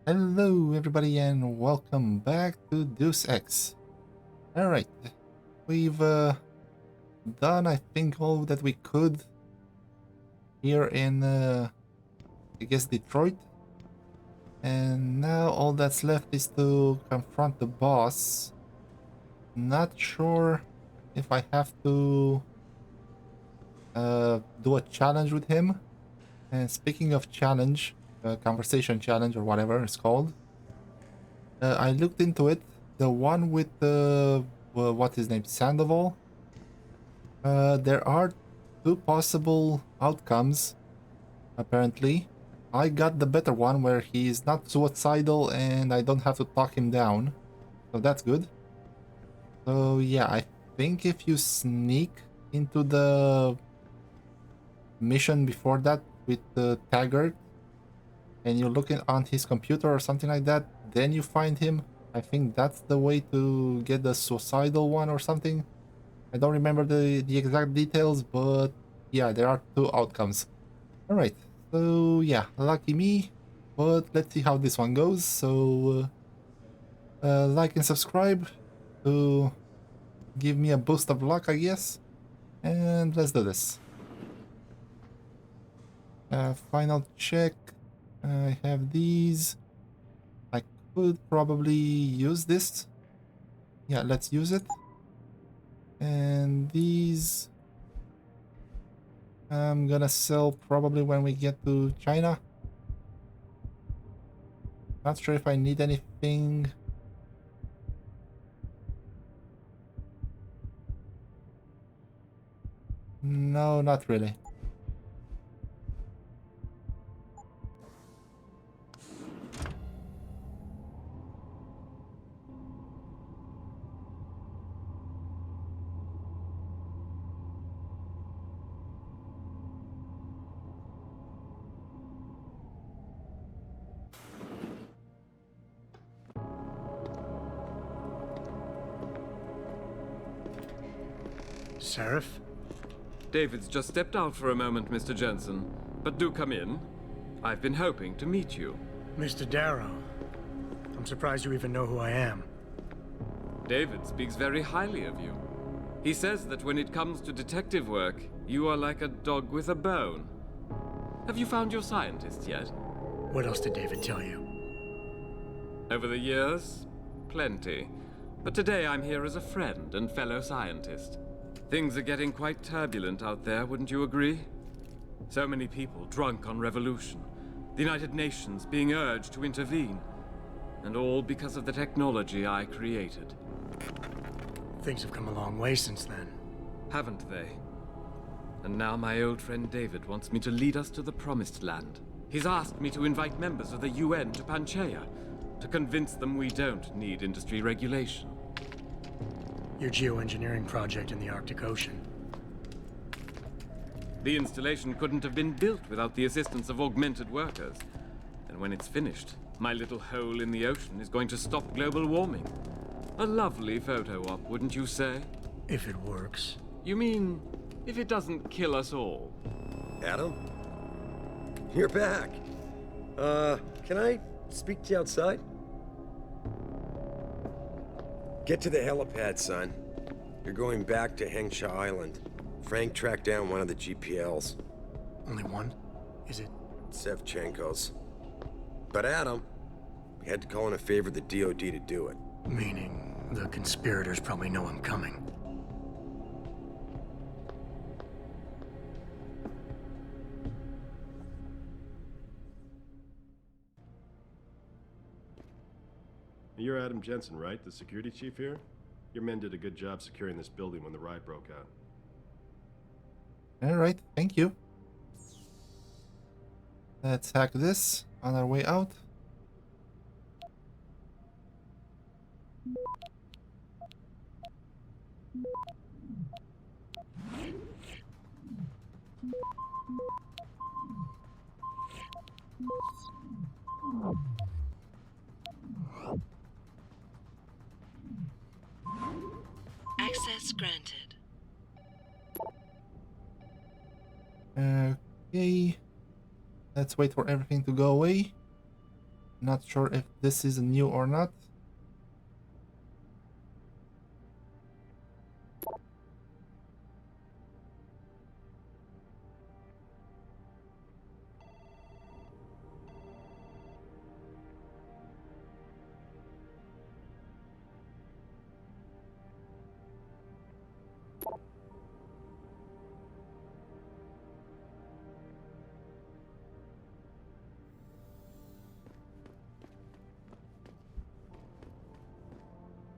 Hello everybody and welcome back to Deus Ex. Alright, we've done I think all that we could here in I guess Detroit. And now all that's left is to confront the boss. Not sure if I have to do a challenge with him. And speaking of challenge, conversation challenge or whatever it's called, I looked into it. The one with the what's his name, Sandoval. There are two possible outcomes. Apparently, I got the better one where he's not suicidal and I don't have to talk him down, so that's good. So yeah, I think if you sneak into the mission before that with the Taggart and you're looking on his computer or something like that, then you find him. I think that's the way to get the suicidal one or something. I don't remember the exact details, but yeah, there are two outcomes. Alright, so yeah, lucky me, but let's see how this one goes. So like and subscribe to give me a boost of luck, I guess. And let's do this. Final check. I have these. I could probably use this. Yeah, let's use it. And these I'm gonna sell probably when we get to China. Not sure if I need anything. No, not really. Sheriff? David's just stepped out for a moment, Mr. Jensen. But do come in. I've been hoping to meet you. Mr. Darrow. I'm surprised you even know who I am. David speaks very highly of you. He says that when it comes to detective work, you are like a dog with a bone. Have you found your scientist yet? What else did David tell you? Over the years, plenty. But today I'm here as a friend and fellow scientist. Things are getting quite turbulent out there, wouldn't you agree? So many people drunk on revolution. The United Nations being urged to intervene. And all because of the technology I created. Things have come a long way since then. Haven't they? And now my old friend David wants me to lead us to the Promised Land. He's asked me to invite members of the UN to Panchaea, to convince them we don't need industry regulation. Your geoengineering project in the Arctic Ocean. The installation couldn't have been built without the assistance of augmented workers. And when it's finished, my little hole in the ocean is going to stop global warming. A lovely photo op, wouldn't you say? If it works. You mean, if it doesn't kill us all? Adam? You're back. Can I speak to you outside? Get to the helipad, son. You're going back to Hengsha Island. Frank tracked down one of the GPLs. Only one? Is it? Sevchenko's. But Adam, we had to call in a favor of the DOD to do it. Meaning, the conspirators probably know I'm coming. You're Adam Jensen, right? The security chief here? Your men did a good job securing this building when the riot broke out. Alright, thank you. Let's hack this on our way out. Access granted. Okay. Let's wait for everything to go away. Not sure if this is new or not.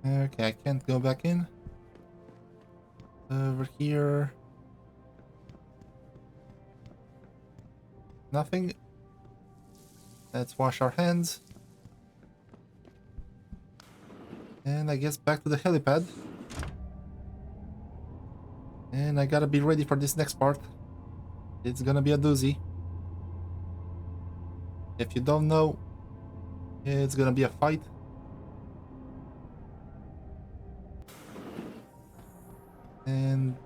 Okay, I can't go back in. Over here. Nothing. Let's wash our hands. And I guess back to the helipad. And I gotta be ready for this next part. It's gonna be a doozy. If you don't know, it's gonna be a fight. And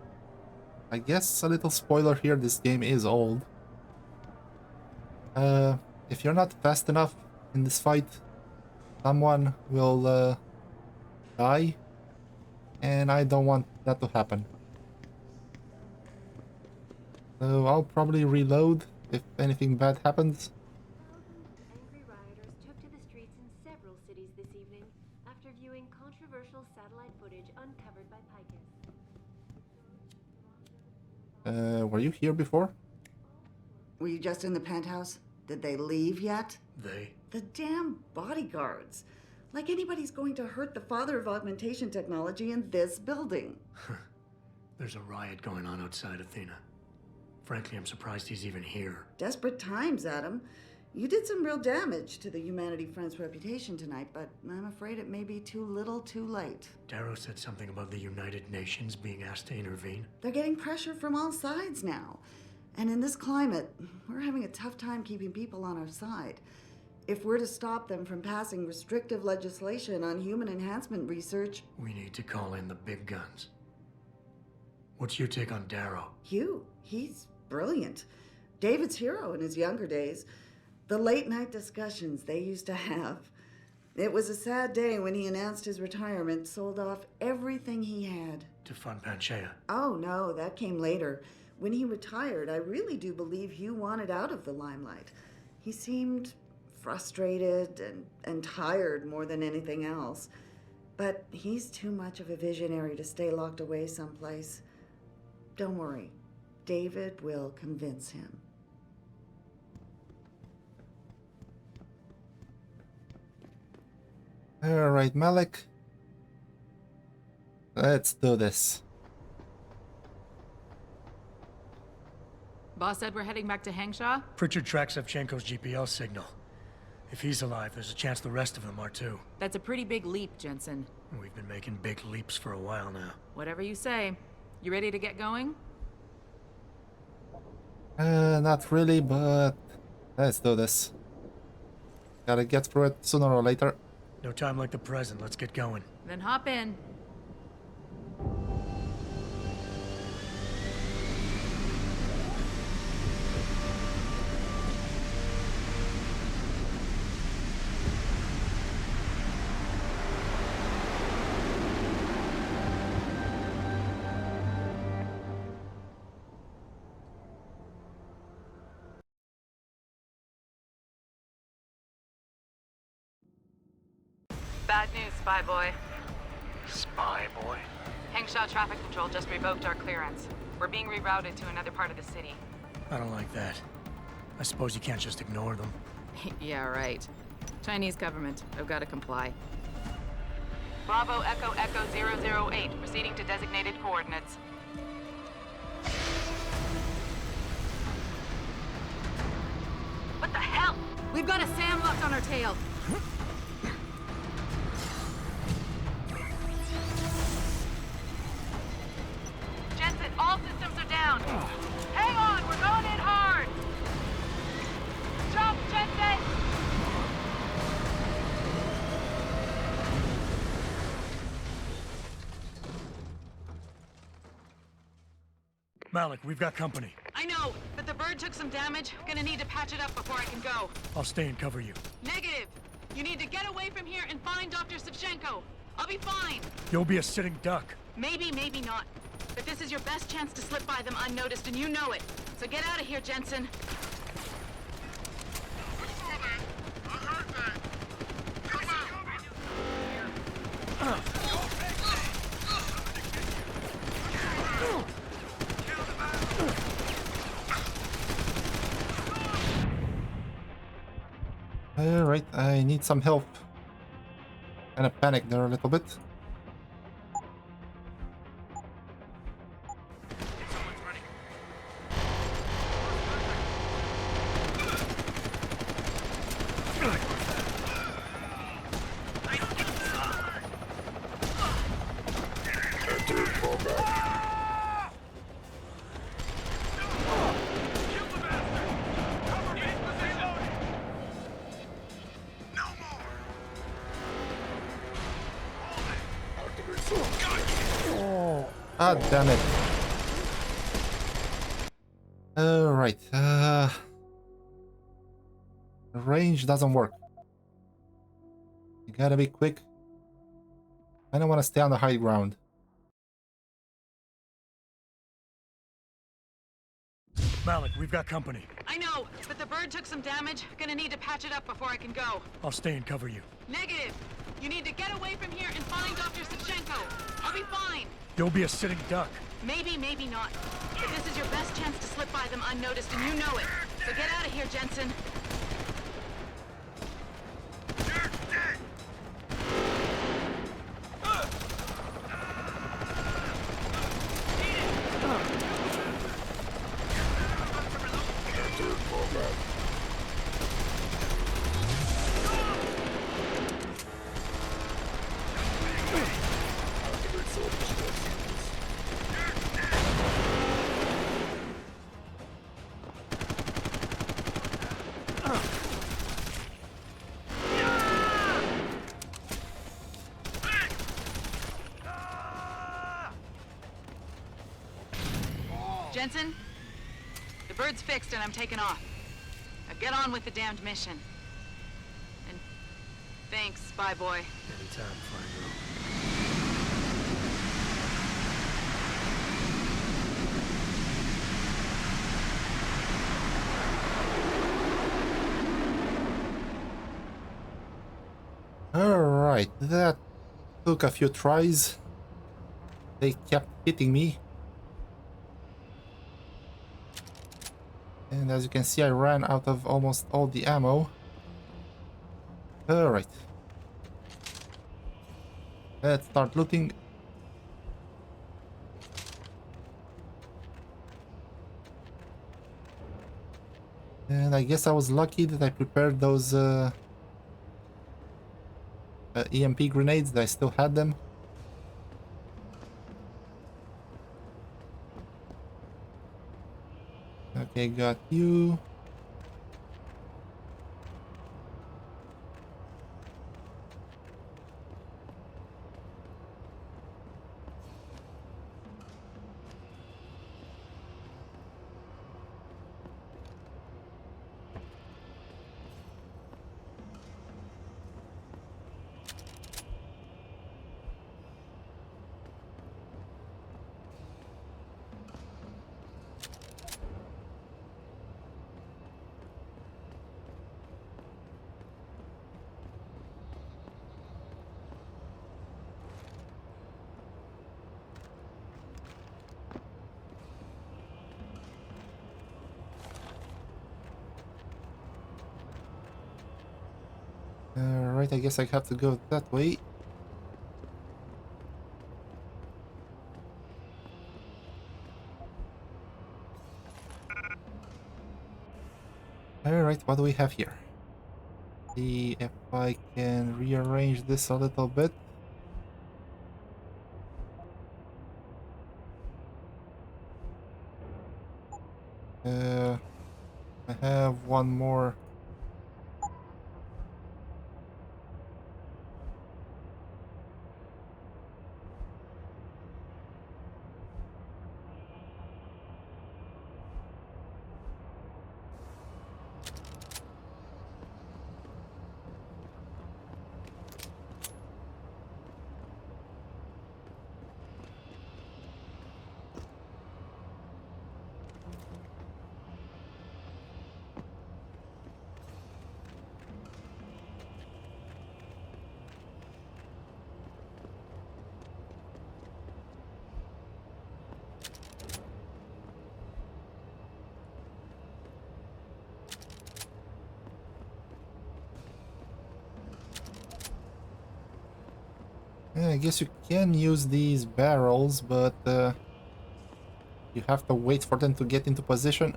I guess a little spoiler here, this game is old. If you're not fast enough in this fight, someone will die, and I don't want that to happen. So I'll probably reload if anything bad happens. Angry rioters took to the streets in several cities this evening after viewing controversial satellite footage uncovered by Picus. Were you here before? Were you just in the penthouse? Did they leave yet? They? The damn bodyguards. Like anybody's going to hurt the father of augmentation technology in this building. There's a riot going on outside Athena. Frankly, I'm surprised he's even here. Desperate times, Adam. You did some real damage to the Humanity Front's reputation tonight, but I'm afraid it may be too little too late. Darrow said something about the United Nations being asked to intervene. They're getting pressure from all sides now. And in this climate, we're having a tough time keeping people on our side. If we're to stop them from passing restrictive legislation on human enhancement research... We need to call in the big guns. What's your take on Darrow? Hugh, he's brilliant. David's hero in his younger days. The late-night discussions they used to have. It was a sad day when he announced his retirement, sold off everything he had. To fund Panchea. Oh, no, that came later. When he retired, I really do believe Hugh wanted out of the limelight. He seemed frustrated and tired more than anything else. But he's too much of a visionary to stay locked away someplace. Don't worry. David will convince him. All right, Malik. Let's do this. Boss said we're heading back to Hangshaw? Pritchard tracked Shevchenko's GPL signal. If he's alive, there's a chance the rest of them are too. That's a pretty big leap, Jensen. We've been making big leaps for a while now. Whatever you say. You ready to get going? Not really, but let's do this. Gotta get through it sooner or later. No time like the present. Let's get going. Then hop in. Bad news, Spy Boy. Spy boy? Hangshaw Traffic Control just revoked our clearance. We're being rerouted to another part of the city. I don't like that. I suppose you can't just ignore them. Yeah, right. Chinese government. I've got to comply. Bravo Echo Echo 008, proceeding to designated coordinates. What the hell? We've got a SAM locked on our tail. Jensen, all systems are down. Hang on, we're going in hard. Jump, Jensen! Malik, we've got company. I know, but the bird took some damage. Gonna need to patch it up before I can go. I'll stay and cover you. Negative. You need to get away from here and find Dr. Savchenko. I'll be fine. You'll be a sitting duck. Maybe, maybe not. But this is your best chance to slip by them unnoticed, and you know it. So get out of here, Jensen. Alright, I need some help. Kinda panicked there a little bit. Ah, damn it. Alright, range doesn't work. You gotta be quick. I don't want to stay on the high ground. Malik, we've got company. I know, but the bird took some damage. Gonna need to patch it up before I can go. I'll stay and cover you. Negative. You need to get away from here and find Dr. Savchenko. I'll be fine. You'll be a sitting duck. Maybe, maybe not. But this is your best chance to slip by them unnoticed, and you know it. So get out of here, Jensen. Jensen, the bird's fixed and I'm taking off. Now get on with the damned mission. And thanks, Spy Boy. Anytime, fine girl. Alright, that took a few tries. They kept hitting me. And as you can see, I ran out of almost all the ammo. Alright. Let's start looting. And I guess I was lucky that I prepared those EMP grenades, that I still had them. Okay, got you. Alright, I guess I have to go that way. Alright, what do we have here? See if I can rearrange this a little bit. I have one more. Yeah, I guess you can use these barrels, but you have to wait for them to get into position.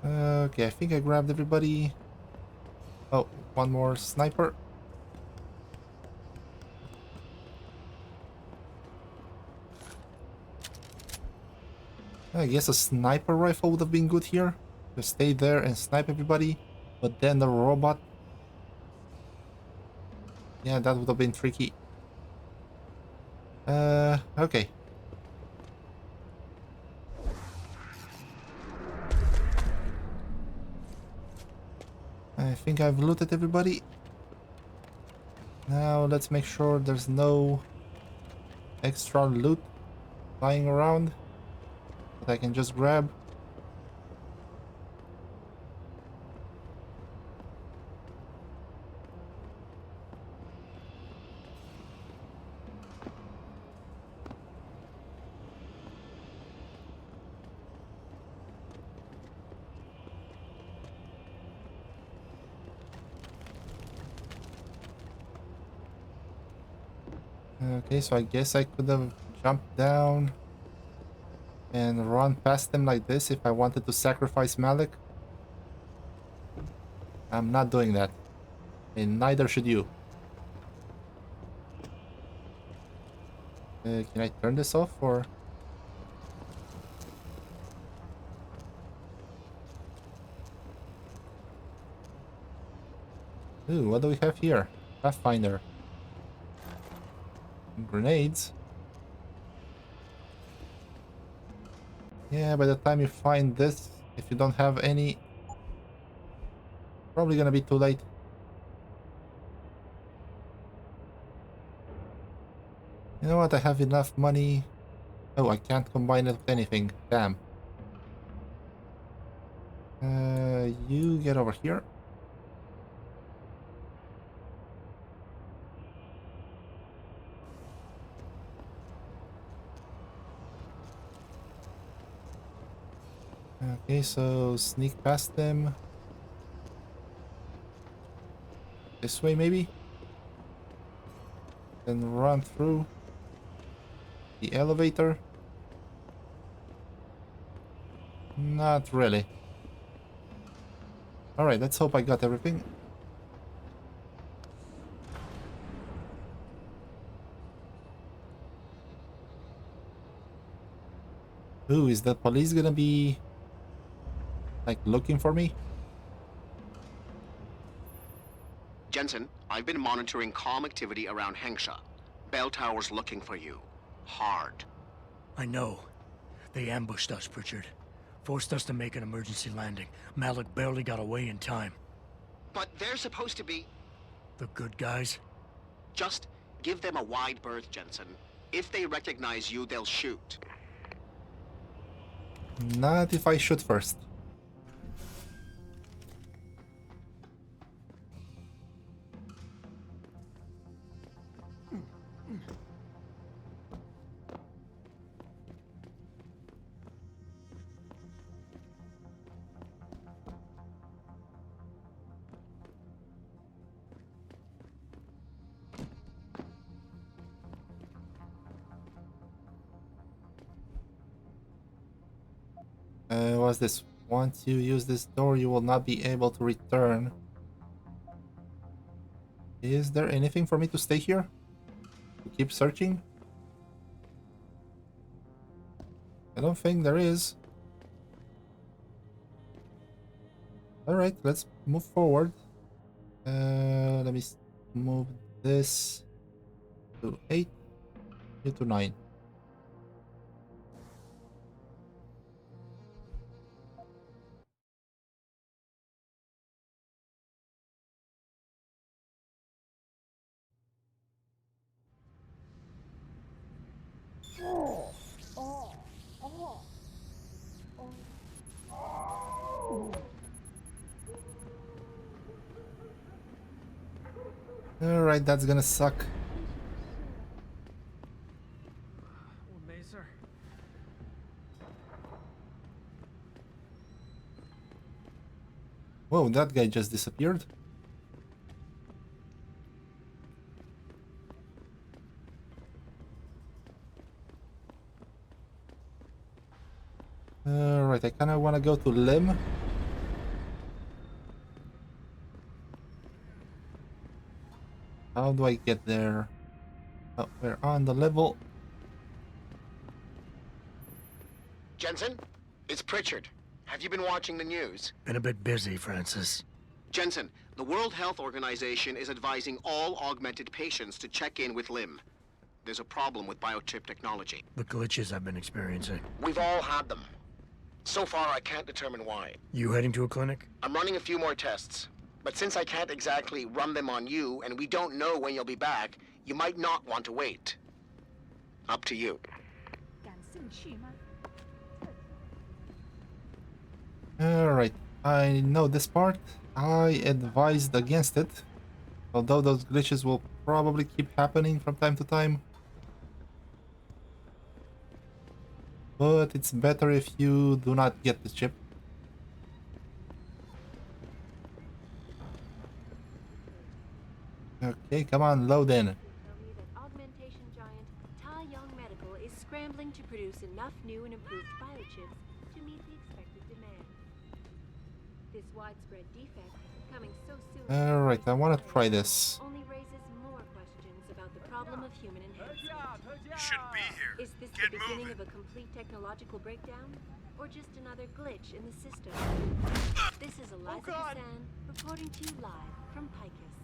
Okay, I think I grabbed everybody. Oh, one more sniper. I guess a sniper rifle would have been good here. Just stay there and snipe everybody. But then the robot... Yeah, that would have been tricky. Okay. I think I've looted everybody. Now let's make sure there's no extra loot lying around that I can just grab. Okay, so I guess I could have jumped down and run past them like this if I wanted to sacrifice Malik. I'm not doing that. And neither should you. Can I turn this off or... Ooh, what do we have here? Pathfinder. Grenades. Yeah, by the time you find this, if you don't have any, probably gonna be too late. You know what? I have enough money. Oh, I can't combine it with anything. Damn. You get over here. Okay, so sneak past them. This way, maybe? Then run through the elevator. Not really. Alright, let's hope I got everything. Ooh, is the police gonna be like looking for me? Jensen, I've been monitoring comm activity around Hengsha. Bell Tower's looking for you. Hard. I know. They ambushed us, Pritchard. Forced us to make an emergency landing. Malik barely got away in time. But they're supposed to be... The good guys? Just give them a wide berth, Jensen. If they recognize you, they'll shoot. Not if I shoot first. What's this? Once you use this door, you will not be able to return. Is there anything for me to stay here? To keep searching? I don't think there is. Alright, let's move forward. Let me move this to 8, you to 9. Alright, that's gonna suck. Whoa, that guy just disappeared. Alright, I kind of want to go to Lim. How do I get there? Oh, we're on the level. Jensen, it's Pritchard. Have you been watching the news? Been a bit busy, Francis. Jensen, the World Health Organization is advising all augmented patients to check in with Lim. There's a problem with biochip technology. The glitches I've been experiencing. We've all had them. So far, I can't determine why. You heading to a clinic? I'm running a few more tests. But since I can't exactly run them on you, and we don't know when you'll be back, you might not want to wait. Up to you. Alright, I know this part. I advised against it. Although those glitches will probably keep happening from time to time. But it's better if you do not get the chip. Okay, come on, load in. Tell me that augmentation giant Ta Young Medical is scrambling to produce enough new and improved biochips to meet the expected demand. This widespread defect, coming so soon, Alright, I want to try this. only raises more questions about the problem of human enhancement. Shouldn't be here. Is this Get the beginning moving. of a complete technological breakdown? Or just another glitch in the system? This is Eliza God. Hassan reporting to you live from Picus.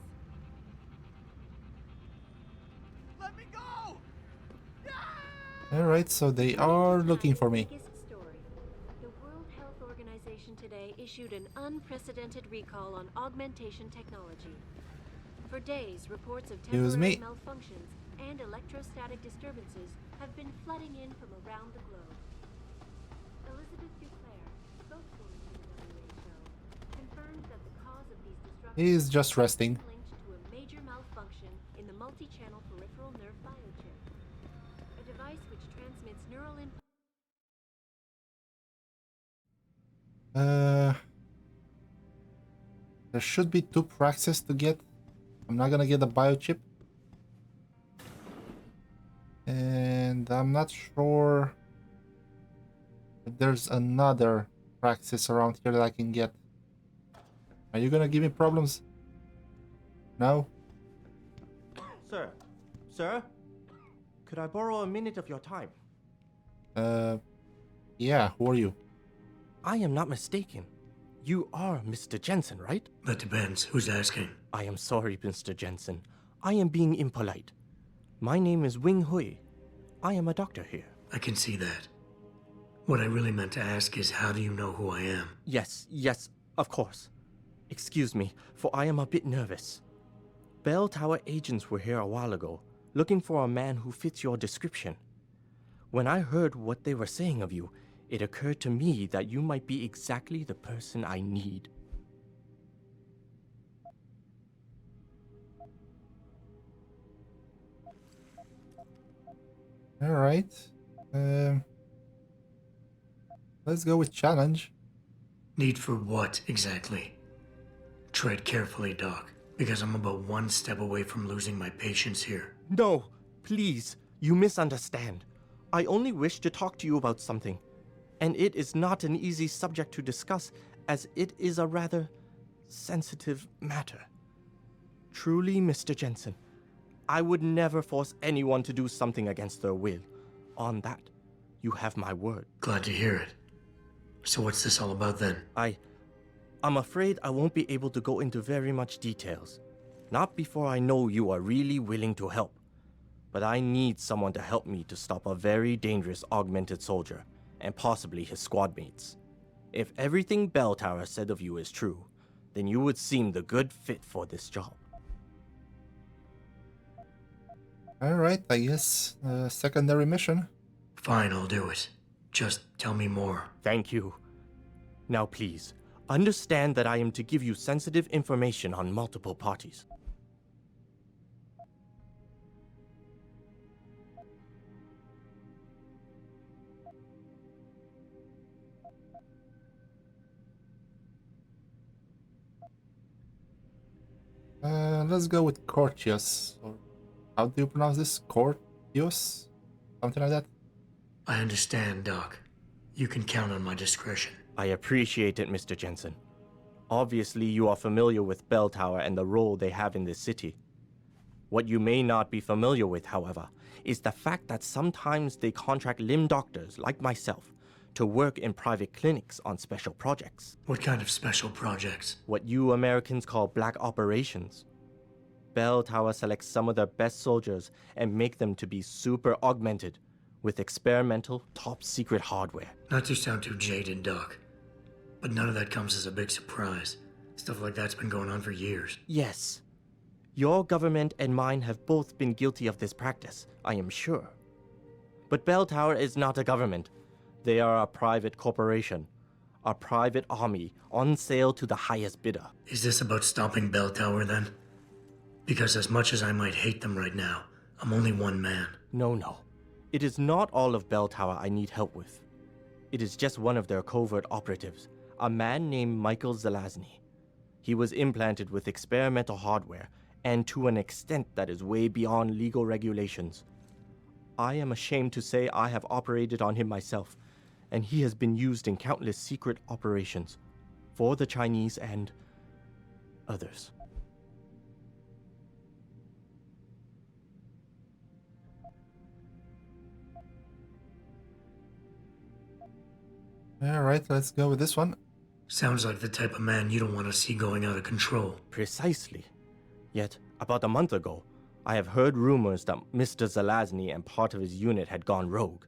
Let me go! Alright, so they are looking for me. Biggest story. The World Health Organization today issued an unprecedented recall on augmentation technology. For days, reports of Excuse temporary me. malfunctions and electrostatic disturbances have been flooding in from around the globe. Elizabeth Duclair, spokeswoman for the WHO, confirmed that the cause of these disruptions He's just resting. is linked to a major malfunction in the multi-channel peripheral nerve biochip, a device which transmits neural impulses. There should be 2 praxis to get. I'm not gonna get a biochip. And I'm not sure if there's another praxis around here that I can get. Are you gonna give me problems? No? Sir, sir, could I borrow a minute of your time? Yeah, who are you? I am not mistaken. You are Mr. Jensen, right? That depends. Who's asking? I am sorry, Mr. Jensen. I am being impolite. My name is Wing Hui. I am a doctor here. I can see that. What I really meant to ask is, how do you know who I am? Yes, of course. Excuse me, for I am a bit nervous. Bell Tower agents were here a while ago, looking for a man who fits your description. When I heard what they were saying of you, it occurred to me that you might be exactly the person I need. Alright. Let's go with challenge. Need for what, exactly? Tread carefully, Doc, because I'm about one step away from losing my patience here. No, please, you misunderstand. I only wish to talk to you about something. And it is not an easy subject to discuss, as it is a rather sensitive matter. Truly, Mr. Jensen, I would never force anyone to do something against their will. On that, you have my word. Glad to hear it. So what's this all about then? I'm afraid I won't be able to go into very much details. Not before I know you are really willing to help. But I need someone to help me to stop a very dangerous augmented soldier, and possibly his squad mates. If everything Bell Tower said of you is true, then you would seem the good fit for this job. Alright, I guess secondary mission. Fine, I'll do it. Just tell me more. Thank you. Now please, understand that I am to give you sensitive information on multiple parties. Let's go with Courteous. Or how do you pronounce this? Courteous? Something like that? I understand, Doc. You can count on my discretion. I appreciate it, Mr. Jensen. Obviously, you are familiar with Bell Tower and the role they have in this city. What you may not be familiar with, however, is the fact that sometimes they contract limb doctors like myself to work in private clinics on special projects. What kind of special projects? What you Americans call black operations. Bell Tower selects some of their best soldiers and make them to be super augmented with experimental, top-secret hardware. Not to sound too jaded, Doc, but none of that comes as a big surprise. Stuff like that's been going on for years. Yes. Your government and mine have both been guilty of this practice, I am sure. But Bell Tower is not a government. They are a private corporation, a private army on sale to the highest bidder. Is this about stopping Bell Tower, then? Because as much as I might hate them right now, I'm only one man. No. It is not all of Bell Tower I need help with. It is just one of their covert operatives, a man named Michael Zelazny. He was implanted with experimental hardware, and to an extent that is way beyond legal regulations. I am ashamed to say I have operated on him myself, and he has been used in countless secret operations for the Chinese and others. Alright, let's go with this one. Sounds like the type of man you don't want to see going out of control. Precisely. Yet, about a month ago, I have heard rumors that Mr. Zelazny and part of his unit had gone rogue.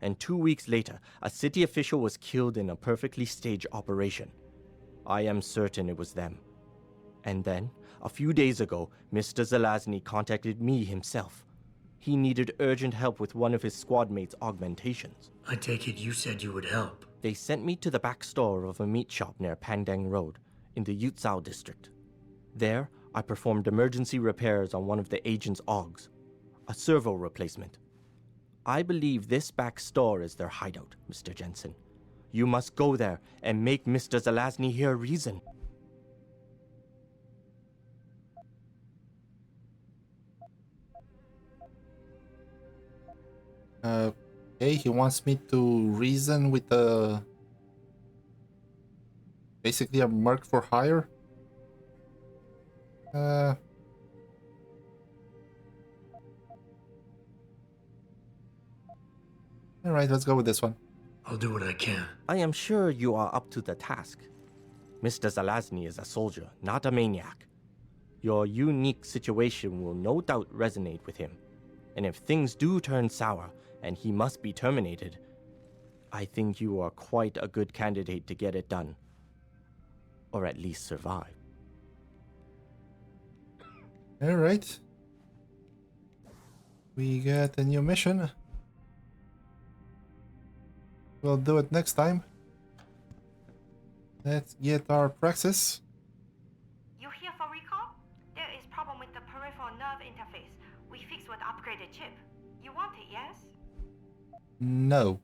And 2 weeks later, a city official was killed in a perfectly staged operation. I am certain it was them. And then, a few days ago, Mr. Zelazny contacted me himself. He needed urgent help with one of his squad mates' augmentations. I take it you said you would help. They sent me to the back store of a meat shop near Pandang Road, in the Yutzao district. There, I performed emergency repairs on one of the agent's augs, a servo replacement. I believe this back store is their hideout, Mr. Jensen. You must go there and make Mr. Zelazny hear reason. Okay, he wants me to reason with basically a merc for hire. Alright, let's go with this one. I'll do what I can. I am sure you are up to the task. Mr. Zelazny is a soldier, not a maniac. Your unique situation will no doubt resonate with him. And if things do turn sour, and he must be terminated, I think you are quite a good candidate to get it done. Or at least survive. Alright. We got a new mission. We'll do it next time. Let's get our praxis. You here for recall? There is problem with the peripheral nerve interface. We fixed with upgraded chip. You want it, yes? No.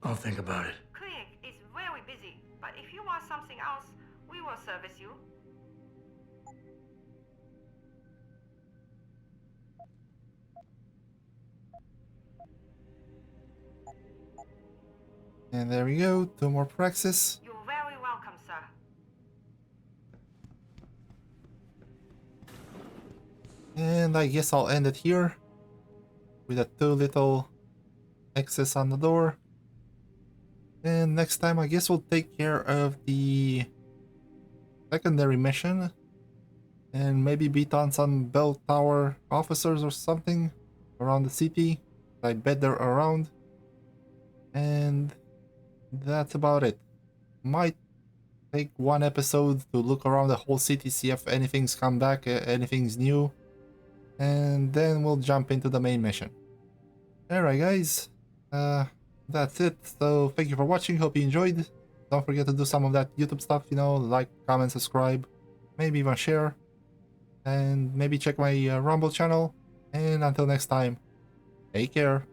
I'll think about it. Clinic is very busy, but if you want something else, we will service you. And there we go, 2 more praxis. You're very welcome, sir. And I guess I'll end it here with the 2 little X's on the door. And next time I guess we'll take care of the secondary mission and maybe beat on some bell tower officers or something around the city. I bet they're around. And that's about it. Might take 1 episode to look around the whole city, see if anything's come back, anything's new. And then we'll jump into the main mission. Alright guys, that's it. So thank you for watching, hope you enjoyed. Don't forget to do some of that YouTube stuff, you know, like, comment, subscribe, maybe even share. And maybe check my Rumble channel. And until next time, take care.